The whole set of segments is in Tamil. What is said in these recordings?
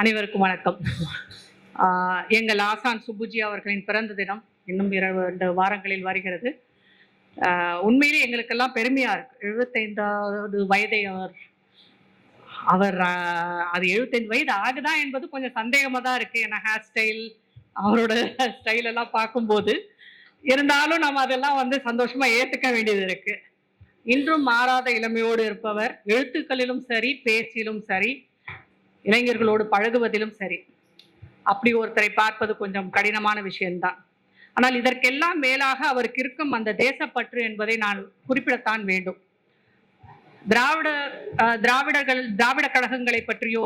அனைவருக்கும் வணக்கம். எங்கள் ஆசான் சுப்புஜி அவர்களின் பிறந்த தினம் இன்னும் 2 வாரங்களில் வருகிறது. உண்மையிலே எங்களுக்கெல்லாம் பெருமையா இருக்கு. 75வது வயதை அவர் அது 75 வயது ஆகுதா என்பது கொஞ்சம் சந்தேகமா தான் இருக்கு. ஏன்னா ஹேர் ஸ்டைல், அவரோட ஸ்டைல் எல்லாம் பார்க்கும்போது, இருந்தாலும் நம்ம அதெல்லாம் சந்தோஷமா ஏத்துக்க வேண்டியது இருக்கு. இன்றும் மாறாத இளமையோடு இருப்பவர், எழுத்துக்களிலும் சரி, பேச்சிலும் சரி, இளைஞர்களோடு பழகுவதிலும் சரி. அப்படி ஒருத்தரை பார்ப்பது கொஞ்சம் கடினமான விஷயம்தான். ஆனால் இதற்கெல்லாம் மேலாக அவருக்கு இருக்கும் அந்த தேசப்பற்று என்பதை நான் குறிப்பிடத்தான் வேண்டும். திராவிட கழகங்களை பற்றியோ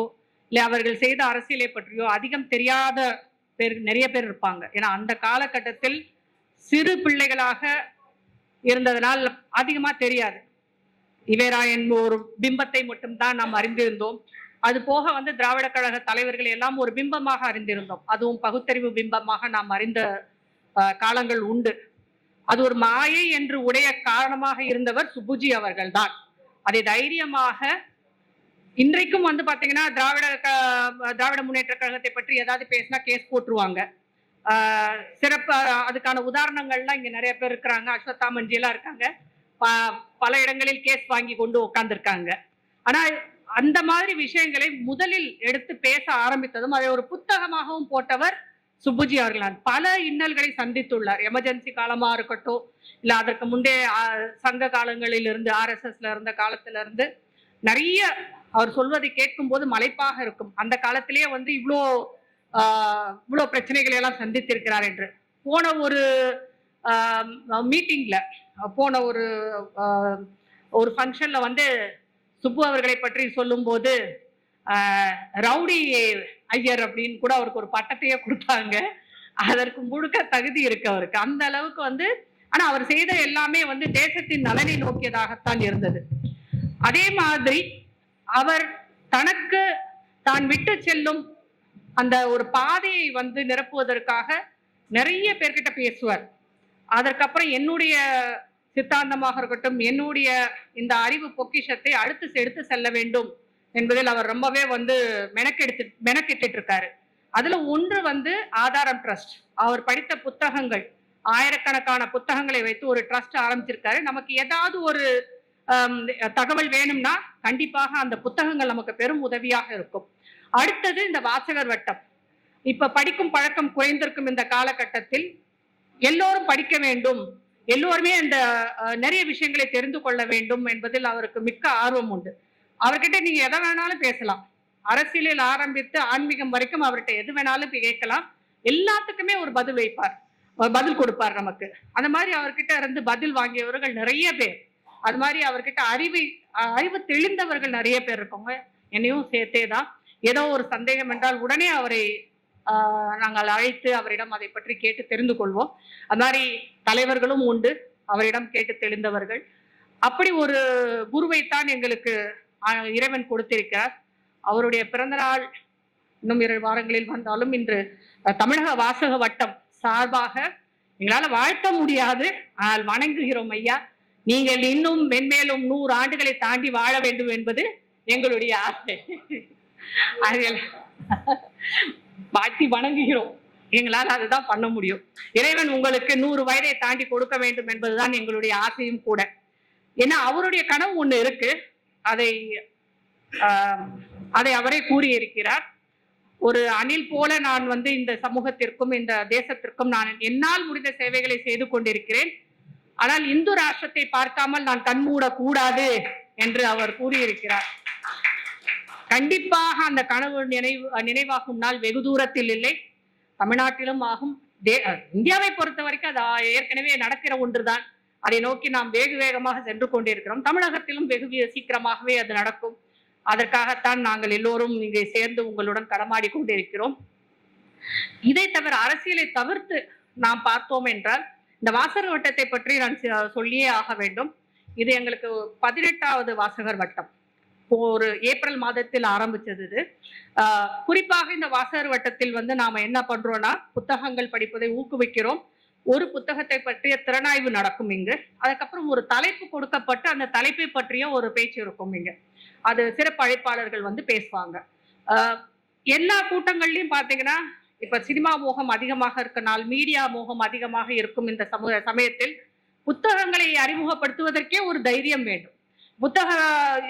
இல்லை அவர்கள் செய்த அரசியலை பற்றியோ அதிகம் தெரியாத நிறைய பேர் இருப்பாங்க. ஏன்னா அந்த காலகட்டத்தில் சிறு பிள்ளைகளாக இருந்ததனால் அதிகமா தெரியாது. இவேரா என்ப ஒரு பிம்பத்தை மட்டும்தான் நாம் அறிந்திருந்தோம். அது போக திராவிட கழக தலைவர்கள் எல்லாம் ஒரு பிம்பமாக அறிந்திருந்தோம். அதுவும் பகுத்தறிவு பிம்பமாக நாம் அறிந்த காலங்கள் உண்டு. அது ஒரு மாயை என்று உடைய காரணமாக இருந்தவர் சுப்புஜி அவர்கள் தான். அதை தைரியமாக இன்றைக்கும் பாத்தீங்கன்னா திராவிட முன்னேற்ற கழகத்தை பற்றி ஏதாவது பேசினா கேஸ் போட்டுருவாங்க. சிறப்பு அதுக்கான உதாரணங்கள்லாம் இங்க நிறைய பேர் இருக்கிறாங்க. அஸ்வத்தாமன்ஜி எல்லாம் இருக்காங்க. பல இடங்களில் கேஸ் வாங்கி கொண்டு உட்கார்ந்துருக்காங்க. ஆனா அந்த மாதிரி விஷயங்களை முதலில் எடுத்து பேச ஆரம்பித்ததும் அதை ஒரு புத்தகமாகவும் போட்டவர் சுப்புஜி அவர்கள். பல இன்னல்களை சந்தித்துள்ளார். எமர்ஜென்சி காலமா இருக்கட்டும், இல்ல அதற்கு முன்பே சங்க காலங்களில் இருந்து RSSல இருந்த காலத்துல இருந்து நிறைய அவர் சொல்வதை கேட்கும் போது மலைப்பாக இருக்கும். அந்த காலத்திலேயே இவ்வளோ பிரச்சனைகளை எல்லாம் சந்தித்திருக்கிறார் என்று. போன ஒரு மீட்டிங்ல, போன ஒரு ஃபங்க்ஷன்ல சுப்பு அவர்களை பற்றி சொல்லும் போது ரவுடி ஐயர் அப்படின்னு கூட அவருக்கு ஒரு பட்டத்தையே கொடுத்தாங்க. அதற்கு முழுக்க தகுதி இருக்கு அவருக்கு. அந்த அளவுக்கு ஆனா அவர் செய்த எல்லாமே தேசத்தின் நலனை நோக்கியதாகத்தான் இருந்தது. அதே மாதிரி அவர் தனக்கு தான் விட்டு செல்லும் அந்த ஒரு பாதையை நிரப்புவதற்காக நிறைய பேர்கிட்ட பேசுவார். அதற்கப்புறம் என்னுடைய சித்தாந்தமாக இருக்கட்டும், என்னுடைய இந்த அறிவு பொக்கிஷத்தை அடுத்து எடுத்து செல்ல வேண்டும் என்பதில் அவர் ரொம்பவே மெனக்கெட்டு இருக்காரு. அதுல ஒன்று ஆதாரம் ட்ரஸ்ட். அவர் படித்த புத்தகங்கள், ஆயிரக்கணக்கான புத்தகங்களை வைத்து ஒரு ட்ரஸ்ட் ஆரம்பிச்சிருக்காரு. நமக்கு ஏதாவது ஒரு தகவல் வேணும்னா கண்டிப்பாக அந்த புத்தகங்கள் நமக்கு பெரும் உதவியாக இருக்கும். அடுத்தது இந்த வாசகர் வட்டம். இப்ப படிக்கும் பழக்கம் குறைந்திருக்கும் இந்த காலகட்டத்தில் எல்லோரும் படிக்க வேண்டும், எல்லோருமே இந்த நிறைய விஷயங்களை தெரிந்து கொள்ள வேண்டும் என்பதில் அவருக்கு மிக்க ஆர்வம் உண்டு. அவர்கிட்ட நீங்க எதை வேணாலும் பேசலாம். அரசியலில் ஆரம்பித்து ஆன்மீகம் வரைக்கும் அவர்கிட்ட எது வேணாலும் கேட்கலாம். எல்லாத்துக்குமே ஒரு பதில் கொடுப்பார் நமக்கு. அந்த மாதிரி அவர்கிட்ட இருந்து பதில் வாங்கியவர்கள் நிறைய பேர். அது மாதிரி அவர்கிட்ட அறிவு தெளிந்தவர்கள் நிறைய பேர் இருக்காங்க, என்னையும் சேர்த்தேதான். ஏதோ ஒரு சந்தேகம் என்றால் உடனே அவரை நாங்கள் அழைத்து அவரிடம் அதை பற்றி கேட்டு தெரிந்து கொள்வோம். அது மாதிரி தலைவர்களும் உண்டு, அவரிடம் கேட்டு தெளிந்தவர்கள். அப்படி ஒரு குருவைத்தான் எங்களுக்கு இறைவன் கொடுத்திருக்கிறார். அவருடைய பிறந்த நாள் இன்னும் 2 வாரங்களில் வந்தாலும் இன்று தமிழக வாசக வட்டம் சார்பாக எங்களால வாழ்த்த முடியாது, ஆனால் வணங்குகிறோம் ஐயா. நீங்கள் இன்னும் மென்மேலும் 100 ஆண்டுகளை தாண்டி வாழ வேண்டும் என்பது எங்களுடைய ஆசை. அதில் வாழ்த்தி வணங்குகிறோம். எங்களால் அதுதான் பண்ண முடியும். இறைவன் உங்களுக்கு 100 வயதை தாண்டி கொடுக்க வேண்டும் என்பதுதான் எங்களுடைய ஆசையும் கூட. ஏன்னா அவருடைய கனவு ஒண்ணு இருக்கு. அதை அவரே கூறியிருக்கிறார். ஒரு அணில் போல நான் இந்த சமூகத்திற்கும் இந்த தேசத்திற்கும் நான் என்னால் முடிந்த சேவைகளை செய்து கொண்டிருக்கிறேன். ஆனால் இந்து ராஷ்டிரத்தை பார்க்காமல் நான் கண்மூடக் கூடாது என்று அவர் கூறியிருக்கிறார். கண்டிப்பாக அந்த கனவு நினைவாகும் நாள் வெகு தூரத்தில் இல்லை, தமிழ்நாட்டிலும் ஆகும். இந்தியாவை பொறுத்த வரைக்கும் அது ஏற்கனவே நடக்கிற ஒன்றுதான். அதை நோக்கி நாம் வேகமாக சென்று கொண்டிருக்கிறோம். தமிழகத்திலும் வெகு சீக்கிரமாகவே அது நடக்கும். அதற்காகத்தான் நாங்கள் எல்லோரும் இங்கே சேர்ந்து உங்களுடன் களமாடி கொண்டிருக்கிறோம். இதை தவிர அரசியலை தவிர்த்து நாம் பார்த்தோம் என்றால் இந்த வாசகர் வட்டத்தை பற்றி நான் சொல்லியே ஆக வேண்டும். இது எங்களுக்கு 18வது வாசகர் வட்டம். ஒரு ஏப்ரல் மாதத்தில் ஆரம்பிச்சது இது. குறிப்பாக இந்த வாசகர் வட்டத்தில் நாம என்ன பண்றோம்னா புத்தகங்கள் படிப்பதை ஊக்குவிக்கிறோம். ஒரு புத்தகத்தை பற்றிய திறனாய்வு நடக்கும் இங்கு. அதுக்கப்புறம் ஒரு தலைப்பு கொடுக்கப்பட்டு அந்த தலைப்பை பற்றிய ஒரு பேச்சு இருக்கும் இங்க. அது சிறப்பு அழைப்பாளர்கள் பேசுவாங்க. எல்லா கூட்டங்கள்லயும் பாத்தீங்கன்னா இப்ப சினிமா மோகம் அதிகமாக இருக்கனால், மீடியா மோகம் அதிகமாக இருக்கும் இந்த சமயத்தில் புத்தகங்களை அறிமுகப்படுத்துவதற்கே ஒரு தைரியம் வேண்டும். புத்தக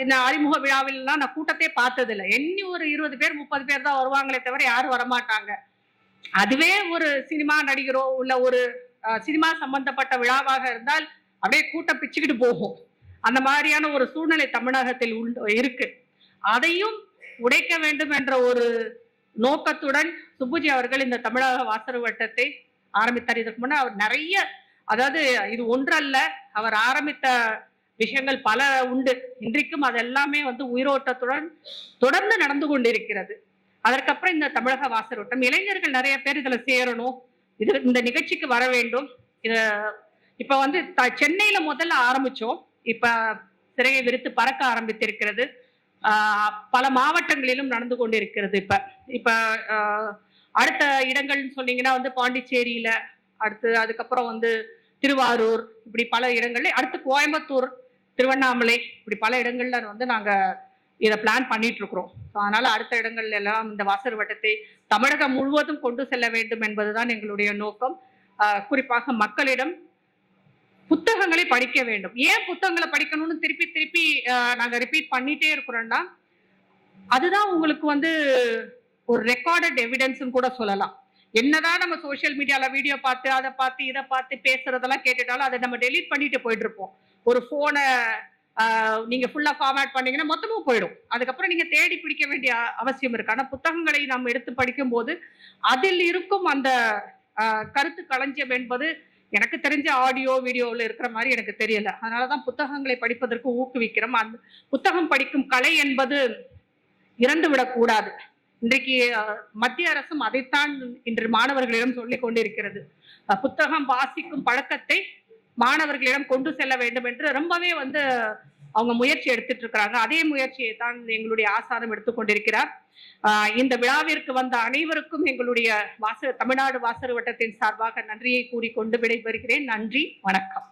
இந்த அறிமுக விழாவில்லாம் நான் கூட்டத்தை பார்த்ததில்லை. எண்ணி ஒரு 20 பேர் 30 பேர் தான் வருவாங்களே தவிர யாரும் வரமாட்டாங்க. அதுவே ஒரு சினிமா நடிகரோ உள்ள ஒரு சினிமா சம்பந்தப்பட்ட விழாவாக இருந்தால் அப்படியே கூட்டம் பிச்சுக்கிட்டு போகும். அந்த மாதிரியான ஒரு சூழ்நிலை தமிழகத்தில் இருக்கு. அதையும் உடைக்க வேண்டும் என்ற ஒரு நோக்கத்துடன் சுப்புஜி அவர்கள் இந்த தமிழக வாசகர் வட்டத்தை ஆரம்பித்தார். இதற்கு முன்னாடி அவர் நிறைய, அதாவது இது ஒன்றல்ல, அவர் ஆரம்பித்த விஷயங்கள் பல உண்டு. இன்றைக்கும் அதெல்லாமே உயிரோட்டத்துடன் தொடர்ந்து நடந்து கொண்டிருக்கிறது. அதற்கப்புறம் இந்த தமிழக வாசகர் வட்டம் இளைஞர்கள் நிறைய பேர் இதுல சேரணும், இந்த நிகழ்ச்சிக்கு வர வேண்டும். இப்ப சென்னையில முதல்ல ஆரம்பிச்சோம், இப்ப சிறையை விரித்து பறக்க ஆரம்பித்திருக்கிறது. பல மாவட்டங்களிலும் நடந்து கொண்டிருக்கிறது. இப்ப அடுத்த இடங்கள்னு சொன்னீங்கன்னா பாண்டிச்சேரியில, அதுக்கப்புறம் திருவாரூர், இப்படி பல இடங்கள்ல, அடுத்து கோயம்புத்தூர், திருவண்ணாமலை, இப்படி பல இடங்கள்ல நாங்க இதை பிளான் பண்ணிட்டு இருக்கிறோம். அதனால அடுத்த இடங்கள்ல எல்லாம் இந்த வாசகர் வட்டத்தை தமிழகம் முழுவதும் கொண்டு செல்ல வேண்டும் என்பதுதான் எங்களுடைய நோக்கம். குறிப்பாக மக்களிடம் புத்தகங்களை படிக்க வேண்டும். ஏன் புத்தகங்களை படிக்கணும்னு திருப்பி திருப்பி நாங்க ரிப்பீட் பண்ணிட்டே இருக்கிறோம்னா, அதுதான் உங்களுக்கு ஒரு ரெக்கார்டட் எவிடன்ஸ் கூட சொல்லலாம். என்னதான் நம்ம சோசியல் மீடியால வீடியோ பார்த்து அதை பார்த்து இதை பார்த்து பேசுறதெல்லாம் கேட்டுட்டாலும் அதை நம்ம டெலீட் பண்ணிட்டு போயிட்டு இருப்போம். ஒரு போனை நீங்க ஃபுல்லா ஃபார்மேட் பண்ணீங்கன்னா மொத்தமும் போயிடும். அதுக்கப்புறம் நீங்க தேடி பிடிக்க வேண்டிய அவசியம் இருக்கு. ஆனா புத்தகங்களை நாம் எடுத்து படிக்கும் போது அதில் இருக்கும் அந்த கருத்து களஞ்சியம் என்பது எனக்கு தெரிஞ்ச ஆடியோ வீடியோவில் இருக்கிற மாதிரி எனக்கு தெரியல. அதனாலதான் புத்தகங்களை படிப்பதற்கு ஊக்குவிக்கிறோம். அந்த புத்தகம் படிக்கும் கலை என்பது இறந்து விடக்கூடாது. இன்றைக்கு மத்திய அரசும் அதைத்தான் இன்று மாணவர்களிடம் சொல்லிக் கொண்டிருக்கிறது. புத்தகம் வாசிக்கும் பழக்கத்தை மாணவர்களிடம் கொண்டு செல்ல வேண்டும் என்று ரொம்பவே அவங்க முயற்சி எடுத்துட்டு இருக்கிறாங்க. அதே முயற்சியை தான் எங்களுடைய ஆசாரம் எடுத்துக்கொண்டிருக்கிறார். இந்த விழாவிற்கு வந்த அனைவருக்கும் எங்களுடைய தமிழ்நாடு வாசகர் வட்டத்தின் சார்பாக நன்றியை கூறிக்கொண்டு விடைபெறுகிறேன். நன்றி, வணக்கம்.